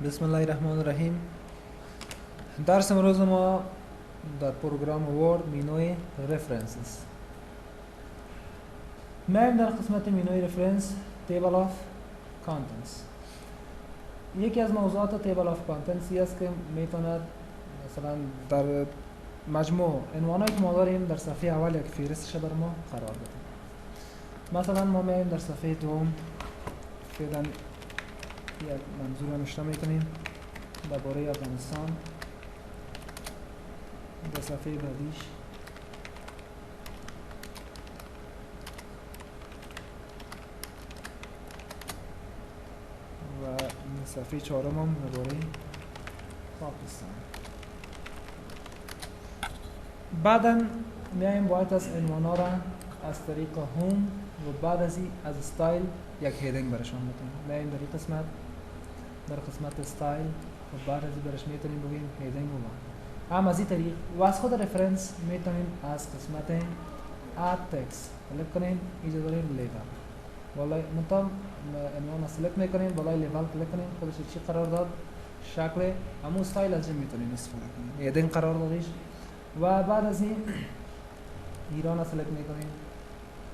بسم الله الرحمن الرحیم. درس امروز ما در پروگرام وورد مینوی رفرنسز. میایم در قسمت مینوی رفرنس تیبل آف کانتنتس. یکی از موضوعات تیبل آف کانتنتس است که میتواند مثلا در مجموع عنوانایی که ما داریم در صفحه اول یک فهرستش بر ما قرار بدیم. مثلا ما میایم در صفحه دوم فعلا یک منظور نوشته میکنیم درباره افغانستان. در صفحه بعدیش و صفحه چهارم هم درباره پاکستان. بعدا میایم باید از عنوانا را از طریق هوم و بعد از این از استایل یک هیدینگ برشان میتونیم. میایم در این قسمت در قسمت استایل و بعد از این برش میتونیم بگیم هیدینگ و هم از این طریق و از خود رفرنس میتونیم از قسمت اد تکست کلیک کنیم. اینجا داریم لیبل بالای منتها عنوان سلکت میکنیم، بالای لیبل کلیک کنیم، خودش چی قرار داد شکل همون استایل از این میتونیم استفاده کنیم. هیدینگ قرار دادیش و بعد از این ایران سلکت میکنیم.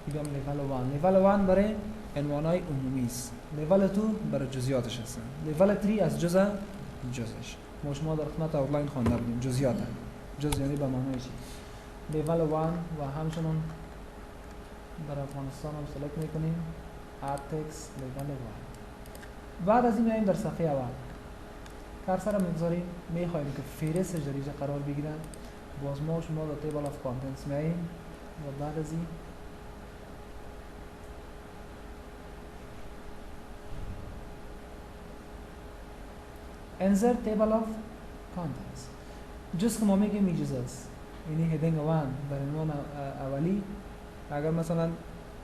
میگم لیول 1 برای عنوانای عمومی است، لیول 2 برای جزئیاتش هست، لیول 3 از جزء جزش. ما شما در قسمت آوتلاین خوانده بودیم جزئیات. جزء یعنی به معنای چی؟ لیول 1 و همچنان در افغانستان هم سلکت میکنیم اد تکست لیول 1. بعد از این میایم در صفحه اول کرسر رو میگذاریم، میخوایم که فهرست در اینجا قرار بگیرن. باز ما شما در تیبل آف کانتنتس میایم و بعد از این insert table of contents. جز که ما میگیم این جز است، یعنی هیدینگ 1 در عنوان اولی. اگر مثلا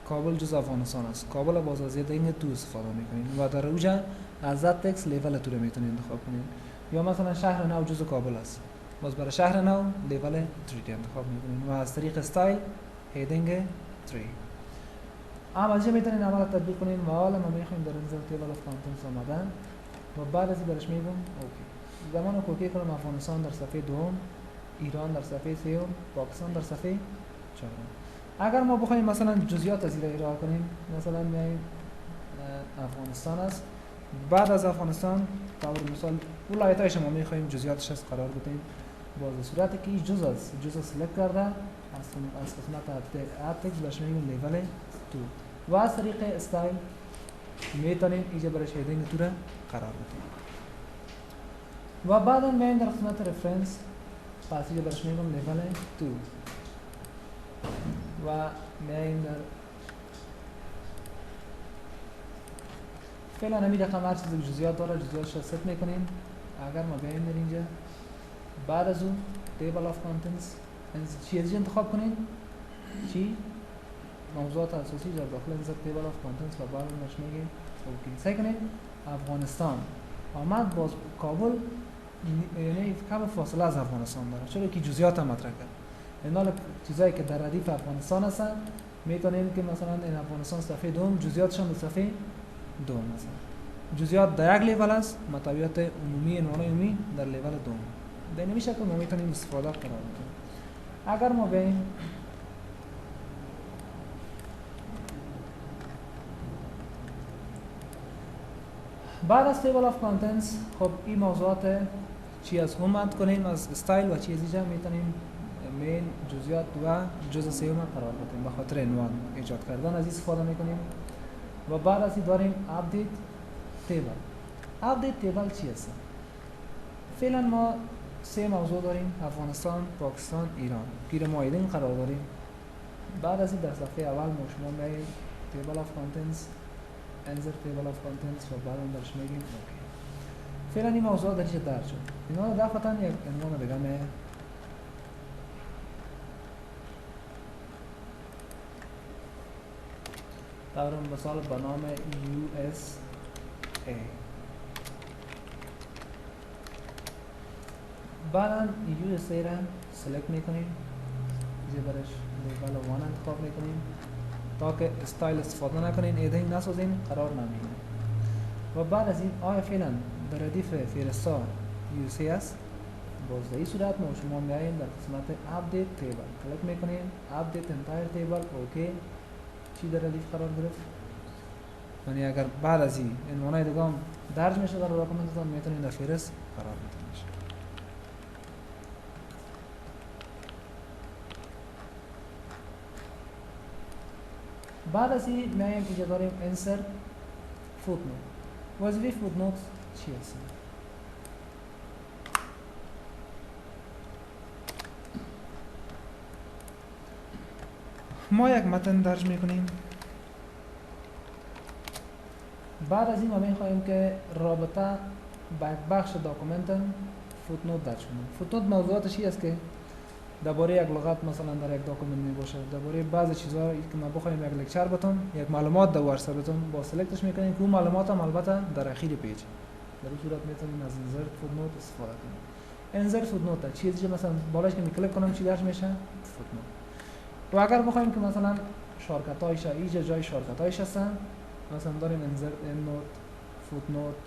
کابل جز افغانستان است، کابل باز از هیدینگ 2 استفاده میکنین و در اوجا از ذات تکست لیول 2 رو میتونین انتخاب کنین. یا مثلا شهر نو جز کابل است، باز برای شهر نو لیول 3 انتخاب میکنین و از طریق استایل هیدینگ 3. اما از اینجا میتونین عمل تطبیق کنین و حالا ما میخوایم در insert table of contents آمدن و بعد از این برش میگم اوکی. زمان کوکی کنم افغانستان در صفحه دوم، ایران در صفحه سوم، پاکستان در صفحه چهارم. اگر ما بخوایم مثلا جزئیات از این ارائه کنیم، مثلا میایم افغانستان است، بعد از افغانستان طور مثال ولایت‌های شما میخوایم جزئیاتش از قرار بدیم. باز صورتی که این جزء است، جزء سلکت کرده از قسمت اد تکست برش میگم لیول 2 و از طریق استایل میتونیم اینجا برش هیدینگ 2 را قرار بدیم. و بعدا میایم در قسمت رفرنس، پس اینجا برش میگم لیول 2 و میایم در فعلا همین رقم هر چیز جزئیات داره جزئیاتش را ست میکنیم. اگر ما بیایم در اینجا بعد از اون تیبل آف کانتنتس چی از انتخاب کنیم، چی موضوعات اساسی در داخل این تیبل آف کانتنتس و بعد اونش میگیم اوکی. سعی کنید افغانستان آمد، باز کابل یعنی کم فاصله از افغانستان داره چرا که جزئیات هم مطرح کرد. این چیزایی که در ردیف افغانستان هستن میتونیم که مثلا این افغانستان صفحه دوم جزئیاتش هم در صفحه دوم مثلا جزئیات در یک لیول است، مطابقت عمومی عنوان عمومی در لیول دوم. در این شکل ما میتونیم استفاده قرار بدیم. اگر ما بریم بعد از تیبل آف کانتنتس، خب این موضوعات چی از هوم اد کنیم، از استایل و چی از اینجا میتونیم مین جزئیات و جزء سوم قرار بدیم. به خاطر عنوان ایجاد کردن از این استفاده میکنیم. و بعد از این داریم اپدیت تیبل. اپدیت تیبل چی است؟ فعلا ما سه موضوع داریم، افغانستان، پاکستان، ایران که ما هیدینگ قرار داریم. بعد از این در صفحه اول ما شما میایم تیبل آف کانتنتس، insert table of contents و بعد اون درش میگیم اوکی. فعلا این موضوع در اینجا درج شد. اینا دفعتا یک عنوان دیگه میه طور مثال به نام USA. بعدا USA را سلکت میکنیم، اینجا برش لیول 1 انتخاب میکنیم تا که استایل استفاده نکنین، هیدینگ نسازین، قرار نمیگیرین. و بعد از این آیا فعلا در ردیف فرستار UC است؟ باز در این صورت ما شما میایین در قسمت update table کلیک میکنین update entire table اوکی چی در ردیف قرار گرفت؟ یعنی اگر بعد از این عنوانای دیگه هم درج میشه در داکومنتتون میتونین در فهرست قرار بدین. بعد از این میایم اینجا داریم insert footnote. وظیفه footnote چی هست؟ ما یک متن درج میکنیم. بعد از این ما میخواهیم که رابطه با بخش داکومنت فوتنوت درج کنیم. فوتنوت موضوعاتش چی است که درباره یک لغت مثلا در یک داکومنت می باشه، درباره بعضی چیزا که ما بخوایم یک لکچر بتون، یک معلومات در ورسه بتون با سلکتش میکنیم که اون معلومات هم البته در اخیر پیج. در این صورت میتونیم از insert footnote استفاده کنیم. insert footnote چیزی که مثلا بالاش که میکلیک کنم چی درج میشه؟ فوتنوت. و اگر بخوایم که مثلا شارکتایش اینجا جای شارکتایش هستن، مثلا داریم insert endnote footnote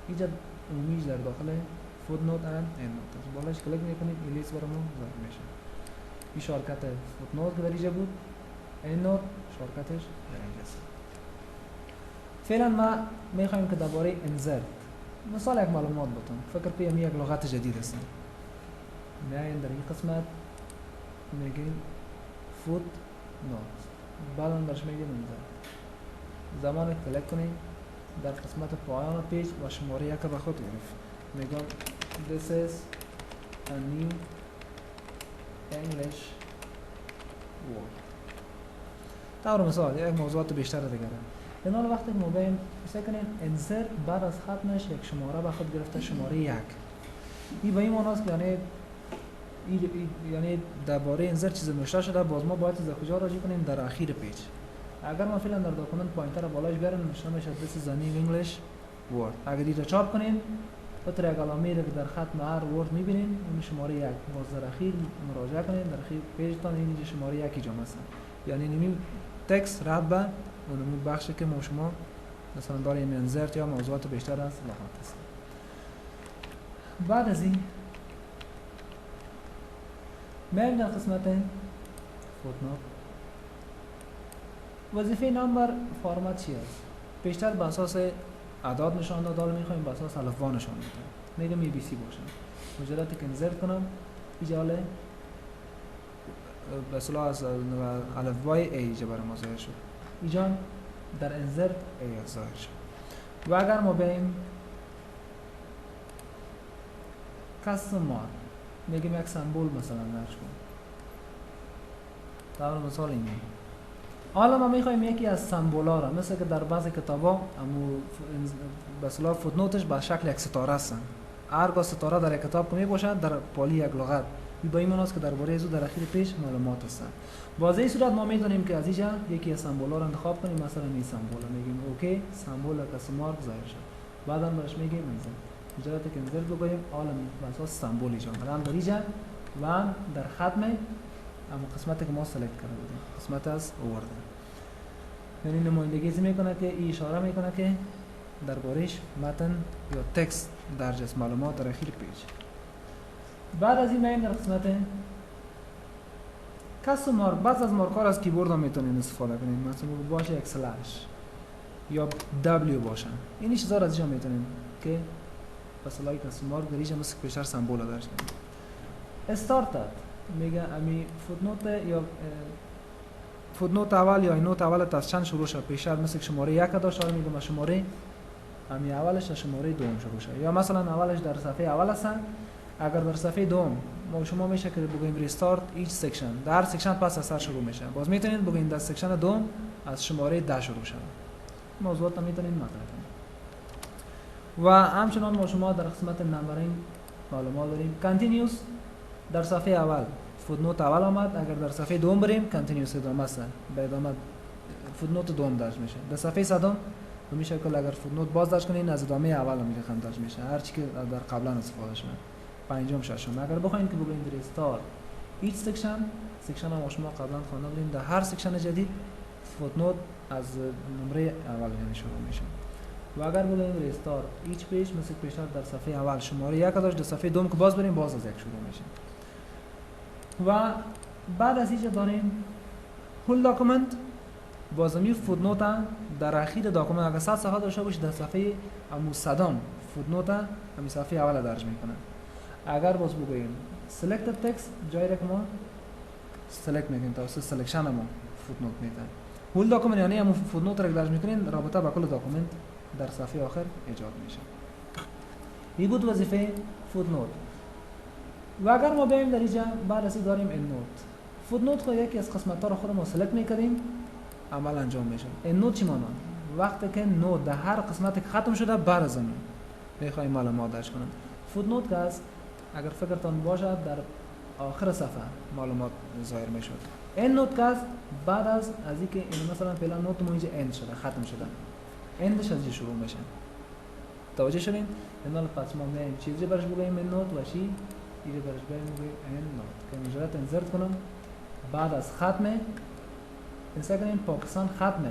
اینجا امیج در داخل footnote and endnote است. بالاش کلیک میکنیم این لیست برامون ظاهر میشه. این شارکت footnote که در اینجا بود، endnote شارکتش در اینجا است. فعلا ما میخوایم که درباره insert مثال یک معلومات بتون. فکر کنیم یک لغت جدید است. میایم در این قسمت میگیم footnote. بعداً برش میگیم insert. زمان کلیک کنیم در قسمت پایان پیج و شماره یک به خود گرفت. میگم this is a new English word. طور مثال یک موضوعات بیشتر دیگه در حال وقتی که ما بیم مثلا کنیم insert بعد از ختمش یک شماره به خود گرفته شماره یک. این به این معنی است که یعنی درباره insert چیز نوشته شده باز ما باید از کجا راجع کنیم در اخیر پیج. اگر ما فعلا در داکومنت پوینتر بالاش بیاریم نشون میشه this is a new English word. اگر دیتا چاپ کنیم بطور یک علامه که در ختم هر ورد میبینین اون شماره یک. باز در اخیر مراجعه کنین در اخیر پیجتان این شماره یک ایجا مثلا یعنی نمی تکست رد به اون بخشی که ما شما مثلا داریم insert یا موضوعات بیشتر از لغات است. بعد از این میایم در قسمت فوتنوت. وظیفه نمبر فرمت چی است؟ بیشتر به اساس اعداد نشان داد، حالا میخوایم به اساس الفبا نشان بدیم. میگم ABC باشه. مجرد که انزرت کنم ایجاله به اصطلاح از الفبای A اینجا برای ما ظاهر شد. اینجا در انزرت A ظاهر شد. و اگر ما بریم کاستم مارک میگیم یک سمبل مثلا درج کن. طور مثال اینه. حالا ما میخوایم یکی از سمبولا را مثل که در بعضی کتابا امو به اصطلاح فوتنوتش به شکل یک ستاره هستن. هرگاه ستاره در یک کتاب که میباشد در پالی یک لغت به این معنی است که درباره از در اخیر پیش معلومات هستن. باز این صورت ما میتونیم که از اینجا یکی از سمبولا را انتخاب کنیم. مثلا این سمبولا میگیم اوکی سمبول کاستم مارک ظاهر شد. بعدا برش میگیم انزر. مجرد که انزر بگوییم حالا به اساس سمبول ایجاد هم در اینجا و در ختم اما قسمتی که ما سلکت کرده بودیم قسمت از آورده. یعنی نمایندگی میکنه که این اشاره میکنه که دربارهش متن یا تکست درج است معلومات در اخیر پیج. بعد از این میایم در قسمت کاستم مارک. بعض از مارک‌ها از کیبورد هم میتونین استفاده کنین. مثلا باشه یک سلش یا W باشه. این چیزا را از اینجا میتونین که مثلا کاستم مارک در اینجا مثل بیشتر سمبول درج کنین. استارت میگه امی فوتنوت یا فوتنوت اول یا نوت اول از چند شروع شد. پیشتر مثل شماره یک داشت حالا میگم شماره امی اولش از شماره دوم شروع شد. یا مثلا اولش در صفحه اول هستن. اگر در صفحه دوم ما شما میشه که بگیم ریستارت ایچ سکشن در سکشن پس از سر شروع میشه. باز میتونید بگین در سکشن دوم از شماره 10 شروع شد. موضوعات میتونید مطرح کنید. و همچنان ما شما در قسمت نمبرینگ معلومات داریم. کانتینیوس در صفحه اول فوتنوت اول آمد. اگر در صفحه دوم بریم کانتینیوس ادامه است. به ادامه فوتنوت دوم درج میشه. در صفحه صدام میشه که اگر فوتنوت باز درج کنین از ادامه اول میره خند درج میشه. هر چی که در قبلا استفاده شده. پنجم ششم. اگر بخواید که بگوین ریستارت ایچ سکشن ما شما قبلا خوانده بودیم در هر سکشن جدید فوتنوت از نمره اول یعنی شروع میشه. و اگر بگوییم ریستار ایچ پیج مثل پیشنهاد در صفحه اول شماره 1 داشت، در صفحه دوم که باز بریم باز از یک شروع میشه. و بعد از اینجا داریم هول داکومنت. بازمی فوتنوت در اخیر داکومنت اگر 100 صفحه داشته باشه در صفحه امو صدام فوتنوت همین صفحه اول درج میکنه. اگر باز بگوییم سلکتد تکست جایی را که ما سلکت میکنیم توسط سلکشن ما فوتنوت میده. هول داکومنت یعنی همون فوتنوت را درج میکنین رابطه با کل داکومنت در صفحه آخر ایجاد میشه. این بود وظیفه فوتنوت. و اگر ما بیایم در اینجا بعد از این داریم این نوت. فوتنوت خود یکی از قسمت‌ها را خود ما سلکت میکنیم عمل انجام میشه. این نوت چی معنی؟ وقتی که نوت در هر قسمتی که ختم شده بعد از اون میخوایم معلومات درج کنیم. فوتنوت که اگر فکرتان باشد در آخر صفحه معلومات ظاهر میشد. این نوت که بعد از اینکه این مثلا فعلا نوت ما اینجا اند شده ختم شده اندش از اینجا شروع میشه. توجه شدین؟ اینا پس ما میایم چیزی برش بگیم این نوت و چی اینجا برش بگیم این نوت که مجرد انسرت کنم بعد از ختم اینستاگرام پاکستان ختم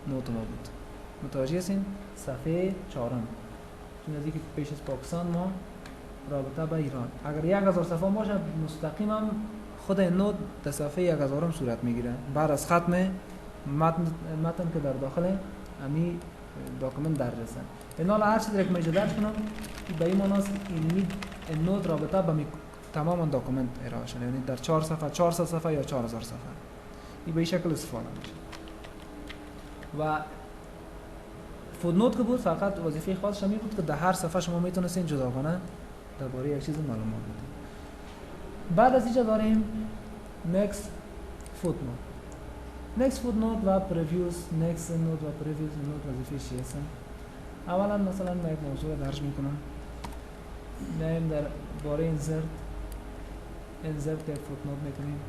نوت ما بود. متوجه هستین؟ صفحه 4 چون از اینکه پیش از پاکستان ما رابطه با ایران اگر 1000 صفحه باشه مستقیم هم خود این نوت در صفحه 1000 صورت میگیره بعد از ختم متن که در داخل امی داکومنت درج است. اینا لا هر چیزی که من درج کنم به این معنی است این نوت رابطه با تمام داکومنت ارائه شده، یعنی در 4 صفحه 400 صفحه یا 4000 صفحه این به این شکل استفاده میشه. و فوتنوت که بود فقط وظیفه خاصش می بود که در هر صفحه شما میتونستین جداگانه درباره یک چیز معلومات بدید. بعد از اینجا داریم next footnote. next footnote و previews next note و previews note وظیفه چی هستن؟ اولا مثلا من یک موضوع درج میکنم میایم در باره insert یک footnote میکنیم.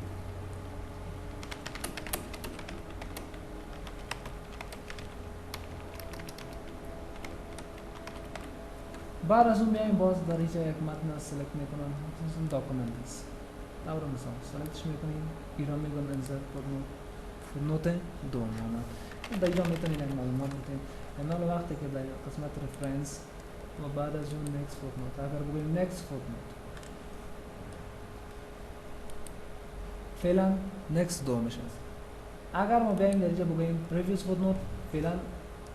بعد از اون میایم باز در اینجا یک متن سلکت میکنم مثلا داکومنت است. طور مثال سلکتش میکنیم ایران میگم انسرت فوتنوت دوم آمد. در اینجا میتونید یک معلومات بدید. اینا وقتی که در قسمت رفرنس و بعد از اون next footnote اگر بگوییم next footnote فعلا next دومش است. اگر ما بیایم در اینجا بگوییم previous footnote فعلا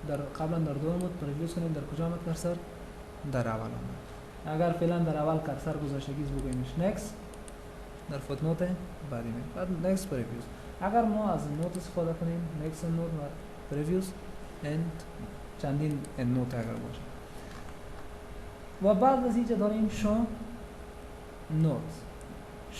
در قبلا در دوم بود previous کنیم در کجا آمد کرسر؟ در اول آمد. اگر فعلا در اول کرسر گذاشتگیز بگویمش next در فوتنوت بعدی میاد بعد next previews. اگر ما از نوت استفاده کنیم next نوت و previews and چندین نوت اگر باشه و بعد از اینجا داریم show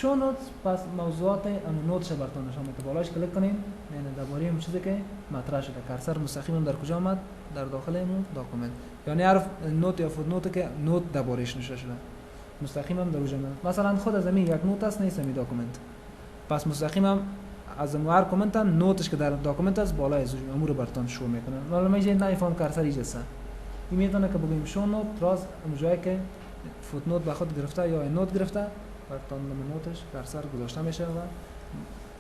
notes پس موضوعات اون نوتش براتون نشون میده. بالاش کلیک کنیم یعنی درباره اون چیزی که مطرح شده کرسر مستقیما در کجا آمد؟ در داخل اون داکومنت. یعنی هر نوت یا فوتنوت که نوت دربارهش نوشته شده مستقیما در اونجا میاد. مثلا خود از همین یک نوت است نیست همین داکومنت پس مستقیما از هر کامنت نوتش که در داکومنت است بالای از امور براتون شو میکنه. حالا من اینجا نمیفهم کرسر اینجا است این میتونه که بگیم شو نوت راز اون جایی که فوتنوت به خود گرفته یا نوت گرفته براتون نوتش کرسر گذاشته میشه و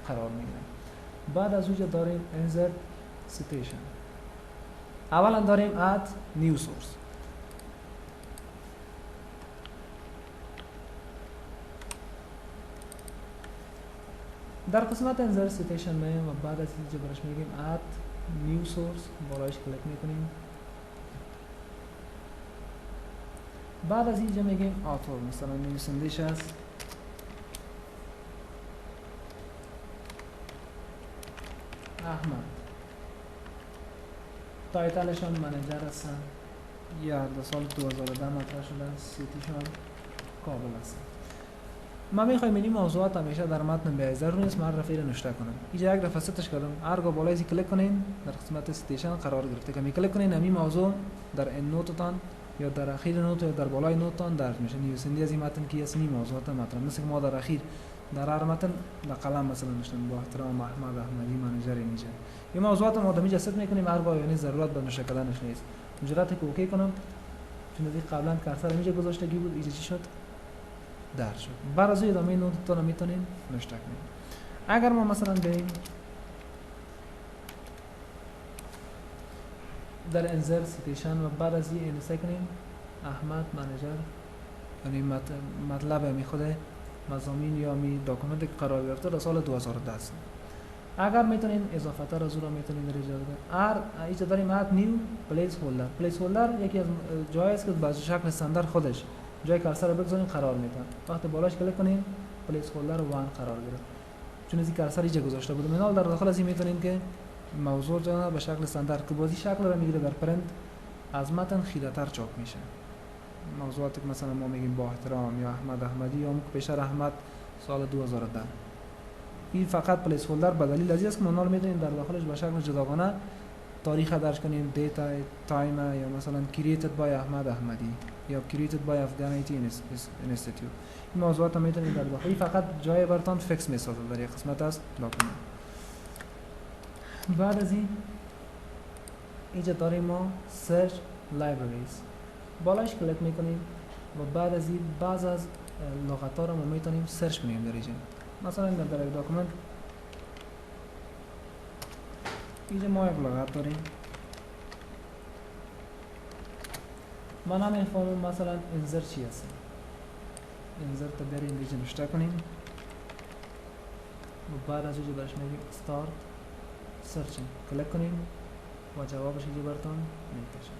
قرار میگیره. بعد از اونجا داریم insert citation. اولا داریم add new source. در قسمت insert citation میایم و بعد از اینجا برش میگیم add new source بالایش کلیک میکنیم. بعد از اینجا میگیم author مثلا نویسنده‌اش است احمد. تایتلش هم منیجر هستن یا در سال 2010 مطرح شده سیتیشان کابل هستن. ما میخوایم این موضوعات همیشه در متن به ضرور نیست معرفی را نوشته کنم. اینجا یک دفعه ستش کردم هرگاه بالای از کلیک کنین در قسمت سیتیشن قرار گرفته که می کلیک کنین همین موضوع در این نوتتان یا در اخیر نوت یا در بالای نوتتان درج میشه. نویسنده از این متن کی است؟ این موضوعات مطرح مثل که ما در اخیر در هر متن به قلم مثلا نوشتیم با احترام احمد احمدی منیجر اینجا این موضوعات ما آدمی جسد میکنیم هرگاه یعنی ضرورت به نوشته کردنش نیست. مجرد که اوکی کنم چون از قبلا کرسر اینجا گذاشتگی بود اینجا چی شد؟ درج شد. بعد از ادامه نوتتون میتونین نوشته کنین. اگر ما مثلا بریم در انزر سیتیشن و بعد از این انسه کنیم احمد منیجر، یعنی مطلب می خود مضامین یا می داکومنت که قرار گرفته در سال 2010 است. اگر میتونین اضافه تر از او را میتونین در اینجا بده. اینجا داریم اد نیو پلیس هولدر. پلیس هولدر یکی از جایی است که به شکل استاندارد خودش جای کرسر رو بگذارین قرار میده. وقتی بالاش کلیک کنین پلیس هولدر 1 قرار گرفت. چون از این کرسر اینجا گذاشته بودم. منال در داخل از این میتونین که موضوع جا به شکل استاندارد که بازی شکل رو میگیره در پرنت از متن خیره‌تر چاپ میشه. موضوعاتی که مثلا ما میگیم با احترام یا احمد احمدی یا پیشتر احمد سال 2010. این فقط پلیس هولدر به دلیل از است که ما میتونیم در داخلش به شکل جداگانه تاریخ درج کنیم، دیتا تایم یا مثلا created by احمد احمدی یا created by افغان IT Institute. این موضوعات میتونیم در داخل فقط جای برتون فیکس میسازه در یک قسمت از داکومنت. بعد از این اینجا داریم ما search libraries. بالاش کلیک میکنیم و بعد از این بعض از لغت‌ها رو ما میتونیم سرچ کنیم در اینجا. مثلا در یک داکومنت اینجا ما یک لغت داریم. ما نمیفهمیم مثلا انزر چی هست. انزر تا بریم اینجا نوشته کنیم و بعد از اینجا برش میگیم start searching. کلیک کنیم و جوابش اینجا براتون میکشه.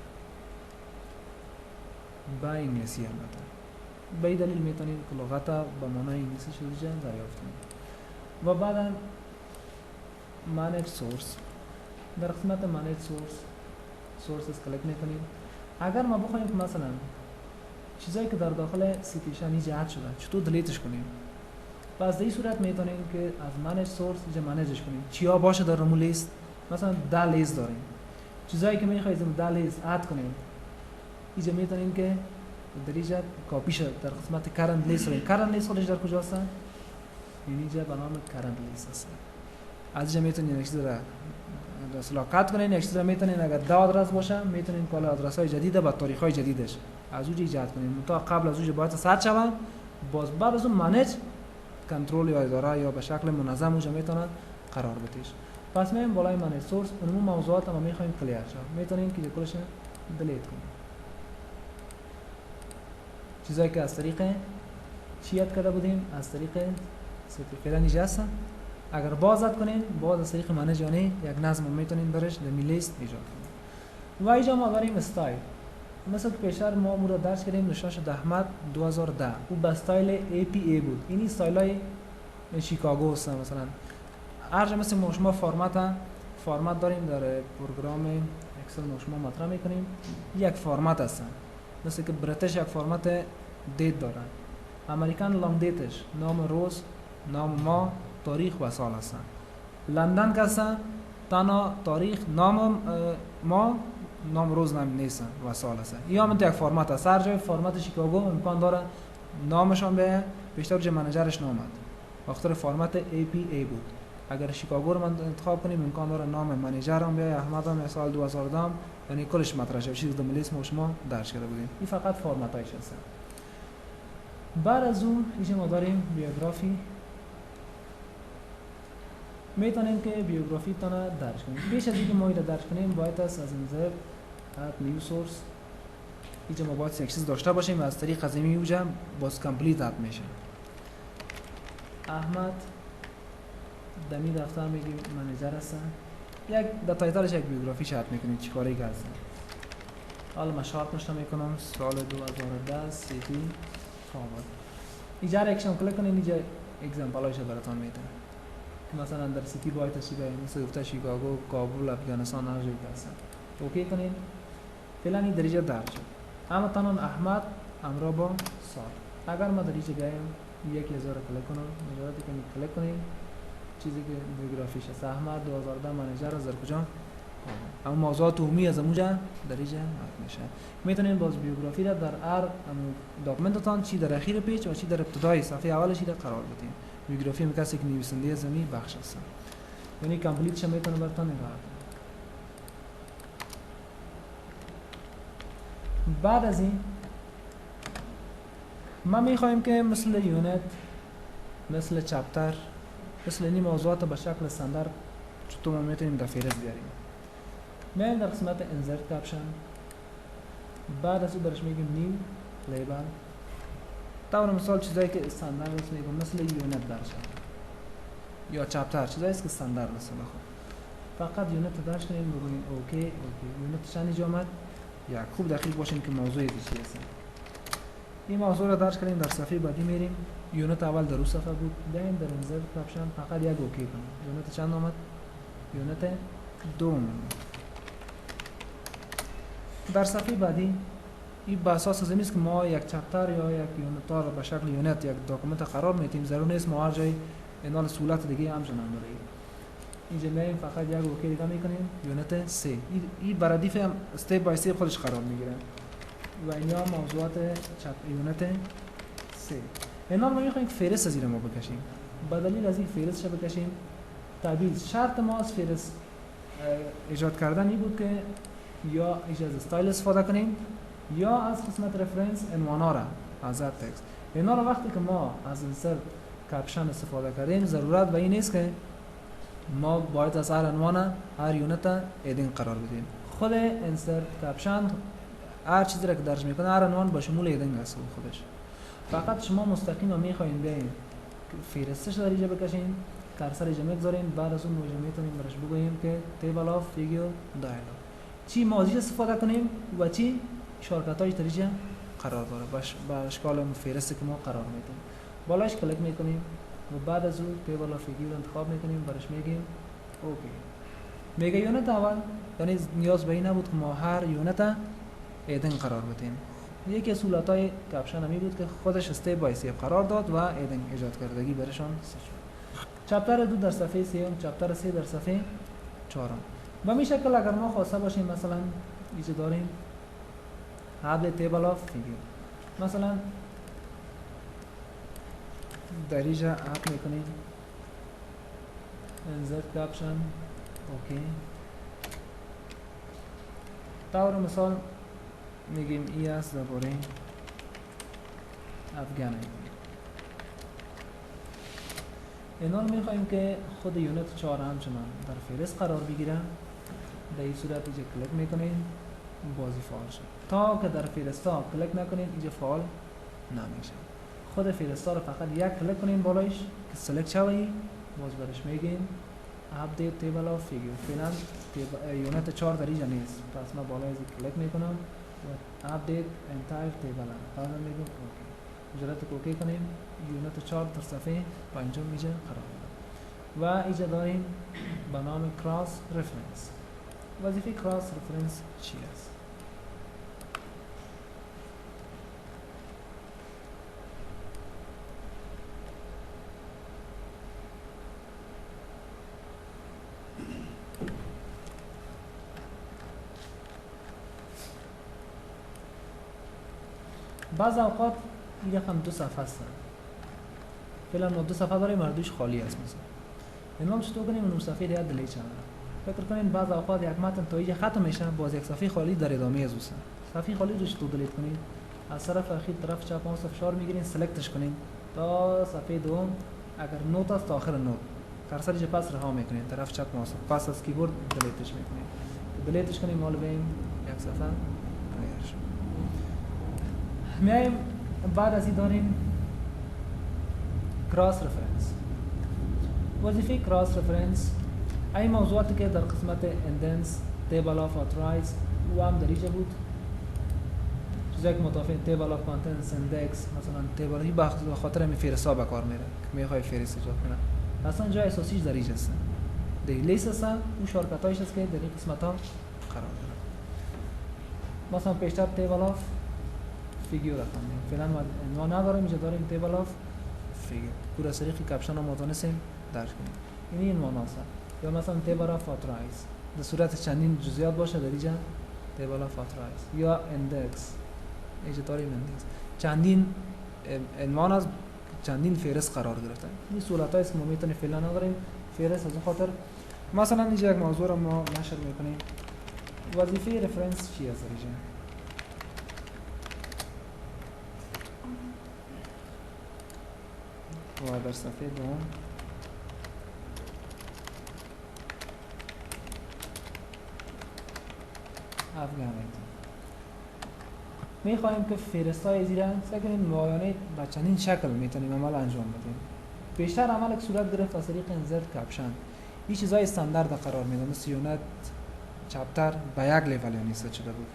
با انگلیسی البته. به این دلیل میتونید که لغت با معنای انگلیسی شده دریافت کنید. و بعدا manage source. در قسمت manage sources کلیک میکنید. اگر ما بخوایم که مثلا چیزایی که در داخل سیتیشن ایجاد شده چطور دلیتش کنیم، پس در این صورت میتونیم که از manage source اینجا منیجش کنیم. چیا باشه در همون لیست؟ مثلا 10 لیست داریم. چیزایی که میخوایم 10 لیست اد کنیم اینجا میتونیم که در اینجا کاپی شد در قسمت current list رو. current list خودش در کجا هست؟ یعنی اینجا به نام current list هست. از اینجا میتونین یک چیز را سلاکت کنین، یک چیز را میتونین اگر 10 آدرس باشه میتونین کل آدرس های جدید با تاریخ های جدیدش از اونجا ایجاد کنین. تا قبل از اونجا باید ثبت شود، باز بعد از اون منیج کنترل یا اداره یا به شکل منظم اونجا میتونن قرار بدیش. پس میایم بالای منیج سورس اون موضوعات ما میخوایم کلیئر شه، میتونین که کلش دلیت کنین. چیزایی که از طریق چی یاد کرده بودیم از طریق فعلا نجاسه اگر بازت کنین باز از طریق منیجانی یک نظم میتونین درش در لیست ایجاد کنین. و اینجا ما داریم استایل. مثلا که پیشتر ما اون رو درس کردیم نشان شد احمد 2010 او به استایل APA بود. این استایلای شیکاگو هست. مثلا هر جا مثل شما فرمت داریم در پروگرام اکسل شما مطرح میکنیم یک فرمت هستن. مثل که بریتیش یک فرمت دیت دارن، امریکن لانگ دیتش نام روز، نام ماه، تاریخ و سال هستن. لندن که هستن تنها تاریخ، نام ماه، نام روز نیستن و سال هستن. یا من یک فرمت هست. هر جای فرمت شیکاگو امکان داره نامشان به بیشتر جای منیجرش نامد وقتی فرمت APA بود. اگر شیکاگو رو من انتخاب کنیم امکان داره نام منیجرم بیای احمد هم سال 2010 یعنی کلش مطرح شه چیز در لیست شما درج کرده بودیم. این فقط فرمتایش هست. بعد از اون اینجا ما داریم بیوگرافی. میتونیم که بیوگرافی تونه درج کنیم. پیش از اینکه ما اینو درج کنیم باید از انزر اد نیو سورس اینجا ما باید یک چیز داشته باشیم و از طریق از این میوجه باز کامپلیت اد میشه. احمد دمی دفتر میگیم منیجر هستن. یک در تایتلش یک بیوگرافی شرط میکنیم چی کاری هستن. حالا من شرط نشته میکنم سال 2010 سیتی کابل. اینجا اکشن کلیک کنید اینجا اگزمپل هایش براتون میده. مثلا در سیتی باید تشریح مثل گفته شیکاگو، کابل، افغانستان هر جایی هستن. اوکی کنین. فعلا این درجه درج شد. اما تنان احمد امرا با سال. اگر ما در اینجا بیایم 1000 کلیک کنم، مجازاتی که کلیک کنیم چیزی که بیوگرافیش است احمد 2010 منیجر از کجا؟ اما موضوعات عمومی از اونجا در اینجا میشه. میتونین باز بیوگرافی را در هر داکومنتتان چی در اخیر پیج و چی در ابتدای صفحه اولش را قرار بدین. بیوگرافی هم کسی که نویسنده زمین بخش است. یعنی کامپلیت شه میتونه براتون نگاه کنه. بعد از این ما میخوایم که مثل یونت، مثل چپتر، مثل این موضوعات به شکل استاندارد چطور ما میتونیم در فهرست بیاریم. میایم در قسمت insert caption. بعد از اون برش میگیم نیو لیبل. طور مثال چیزایی که استاندارد است میگم مثل یونت درش یا چپتر چیزایی است که استاندارد است. فقط یونت درش کنیم بگوییم اوکی اوکی. یونت چند اینجا آمد؟ یک. خوب دقیق باشیم که موضوع چی هست. این موضوع را درش کنیم. در صفحه بعدی میریم. یونت اول در اون صفحه بود. بیایم در انزر کپشن فقط یک اوکی کنیم. یونت چند آمد؟ یونت دوم. در صفحه بعدی این به اساس از این است که ما یک چپتر یا یک یونت را به شکل یونت یک داکومنت قرار میدیم. ضرور نیست ما هر جای اینال سهولت دیگه همچنان داریم. اینجا میایم فقط یک اوکی دیگه میکنیم. یونت 3. این بردیف هم استپ بای استپ خودش قرار میگیره. و اینجا موضوعات یونت 3. اینا ما میخوایم فهرست از زیر ما بکشیم. به دلیل از این فهرستش بکشیم تعویض. شرط ما از فهرست ایجاد کردن این بود که یا از استایل استفاده کنیم یا از قسمت رفرنس عنوانا را از تکست. اینا را وقتی که ما از انسرت کپشن استفاده کردیم ضرورت به این نیست که ما باید از هر عنوان هر یونت ایدینگ قرار بدیم. خود انسرت کپشن هر چیزی را که درج میکنه هر عنوان با شمول ایدینگ است خودش. فقط شما مستقیم میخواین بیاین فهرستش در اینجا بکشین، کرسر اینجا میگذارین، بعد از اون موجه میتونیم برش بگوییم که تیبل آف فیگور دایلوگ چی موضوع استفاده کنیم و چی شارکتایش در اینجا قرار داره با اشکال فهرستی که ما قرار میدیم. بالاش کلیک میکنیم و بعد از اون تیبل آف فیگور انتخاب میکنیم، برش میگیم اوکی. میگه یونت اول یعنی نیاز به این نبود که ما هر یونت ایدینگ قرار بدیم. یکی از سهولت‌های کپشن همی بود که خودش استپ بای استپ قرار داد و ایدینگ ایجاد کردگی برشان شد. چپتر 2 در صفحه 3، چپتر 3 در صفحه 4. به این شکل اگر ما خواسته باشیم مثلا اینجا داریم حبل تیبل آف فیگور، مثلا در اینجا اپ میکنیم انزرت کپشن اوکی. طور مثال میگیم ای است درباره افغانستان. اینا رو میخوایم که خود یونت 4 همچنان در فهرست قرار بگیره. در این صورت اینجا کلیک میکنین بازی فعال شد. تا که در فهرستا کلیک نکنین اینجا فعال نمیشه. خود فهرستا رو فقط یک کلیک کنین بالایش که سلکت شوی، باز برش میگین اپدیت تیبل آف فیگور. فعلا یونت 4 در اینجا نیست، پس من بالای از کلیک میکنم و اپدیت انتایر تیبل بعد میگم اوکی. اجازه اوکی کنیم. یونت 4 در صفحه 5 میجه قرار داره و اینجا داریم به نام کراس رفرنس. وظیفه کراس رفرنس چی است؟ بعض اوقات این رقم 2 صفحه هستن. فعلا ما 2 صفحه داریم، مردوش خالی است مثلا. امام چطور کنیم اون صفحه دیگه دلیت شود؟ فکر کنین بعض اوقات یک متن تا اینجا ختم میشه، باز یک صفحه خالی در ادامه از اوست. صفحه خالی رو چطور دلیت کنین؟ از طرف اخیر طرف چپ اون فشار میگیرین، سلکتش کنین تا صفحه دوم. اگر نوت است تا آخر نوت کرسر اینجا پس رها میکنین، طرف چپ ماوس پس از کیبورد دلیتش میکنین. دلیتش کنیم مال بیم یک صفحه غیر شد. میایم بعد از این داریم کراس رفرنس. وظیفه کراس رفرنس این موضوعاتی که در قسمت اندنس تیبل آف اترایز و هم در اینجا بود، چیزایی که متفاوت تیبل آف کانتنتس اندکس، مثلا تیبل هی به خاطر همین فهرست ها به کار میره که میخوای فهرست ایجاد کنه. اصلا جای اساسیش در اینجا است. در لیست است اون شارکتایش است که در این قسمت ها قرار داره. مثلا پیشتر تیبل آف فیگور خواندیم. فعلا ما نداریم، اینجا داریم تیبل آف فیگور. پورا طریقی کپشن رو متونستیم درک کنیم. این معناست. یا مثلا تیبل آف اترایز در صورت چندین جزئیات باشه در اینجا تیبل آف اترایز یا اندکس. اینجا داریم اندکس. چندین عنوان از چندین فهرست قرار گرفته. این صورتایی است که ما میتونیم فعلا نداریم فهرست. از اون خاطر مثلا اینجا یک موضوع رو ما نشر میکنیم. وظیفه رفرنس چی است اینجا؟ و در صفحه دوم گمایتی. میخواهیم که فهرست‌های زیر سعی کنیم معاینه به چنین شکل میتونیم عمل انجام بدیم. بیشتر عمل که صورت گرفت از طریق انزرت کپشن. این چیزای استاندارد قرار میده، مثل یونت چپتر به یک لیول نیست شده بود.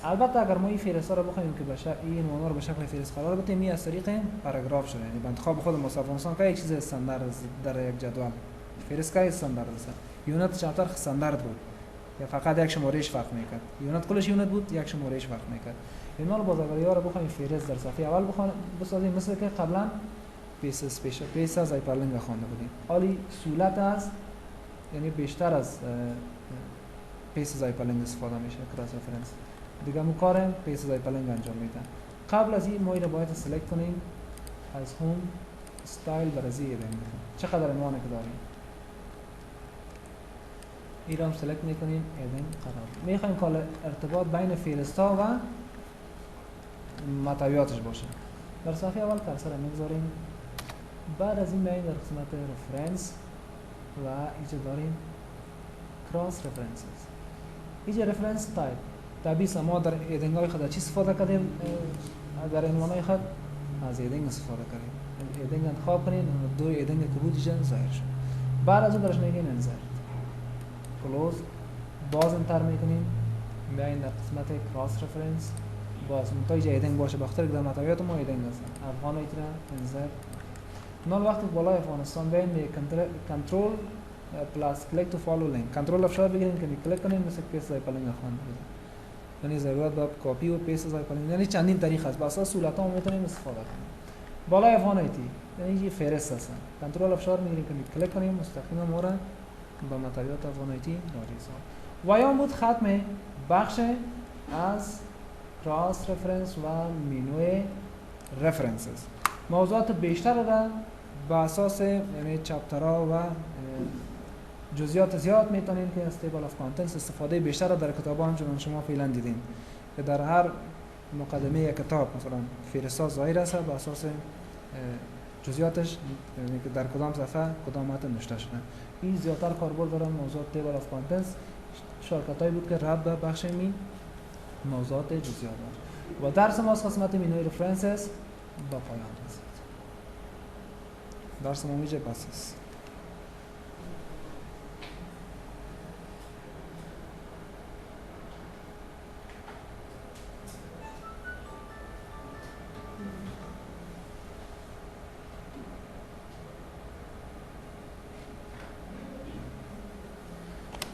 البته اگر ما این فهرست را بخوایم که این عنوان رو به شکل فهرست قرار بدیم، این از طریق پاراگراف شده، یعنی به انتخاب خود مصرف افغانستان که یک چیز استاندارد در یک جدول فهرست که استاندارد است. یونت چپتر استاندارد بود یا فقط یک شمارهش فرق میکرد، یونت کلش یونت بود، یک شمارهش فرق میکرد. این مال بازاریابی رو بخوایم فهرست در صفحه اول بسازیم، مثل که قبلا پیس از هایپرلینک خوانده بودیم. حالی سهولت است، یعنی بیشتر از پیس از هایپرلینک استفاده میشه کراس رفرنس. دیگه مو کار پیس از هایپرلینک انجام میدن. قبل از این ما رو باید سلکت کنیم از هوم استایل برازی ببینیم چقدر عنوان که داریم. این رو هم سلکت میکنیم، ایدن قرار میخوایم که ارتباط بین فهرست‌ها و محتویاتش باشه. در صفحه اول کرسر میگذاریم، بعد از این میایم در قسمت رفرنس و اینجا داریم کراس رفرنسز. اینجا رفرنس تایپ تابیس ما در ایدنگ های خود چی استفاده کردیم، در عنوان های خود از ایدنگ استفاده کردیم. ایدنگ انتخاب کنید، دو ایدنگ که بود اینجا ظاهر شد. بعد از اون درش میگیم انزرت کلوز، باز انتر میکنیم، میایم در قسمت کراس رفرنس، باز منتها اینجا ایدنگ باشه بخاطر که در محتویات ما ایدنگ هست. افغان ایترا انزرت نال وقتی بالای افغانستان بیاین به کنترل پلاس کلیک تو فالو لینک، کنترل افشار بگیرین که کلیک کنین مثل پیس هایپرلینک خوانده بده. یعنی ضرورت داره کپی و پیست هایپرلینک، یعنی چندین طریق است، با اساس سهولت‌ها میتونیم استفاده کنیم. بالای افغان ایتی یعنی این فهرست هستن، کنترل افشار میگیرین که کلیک کنیم مستقیما ما را با محتویات افغان ایتی راریسا. و یا بود ختم بخش از کراس رفرنس و مینوی رفرنسز. موضوعات بیشتر را با اساس یعنی چپترها و جزئیات زیاد میتونین که از تیبل اف کانتنتس استفاده بیشتر را در کتاب‌ها همچنان شما فعلا دیدین که در هر مقدمه کتاب مثلا فهرست ظاهر است با اساس جزئیاتش، یعنی که در کدام صفحه کدام متن نوشته شده. این زیادتر کاربرد دارن موضوعات تیبل اف کانتنتس، شارکتایی بود که ربط به بخش می موضوعات جزئیات و درس ما از قسمت مینوی رفرنسز با پایان رسید. درس ما میشه پس است.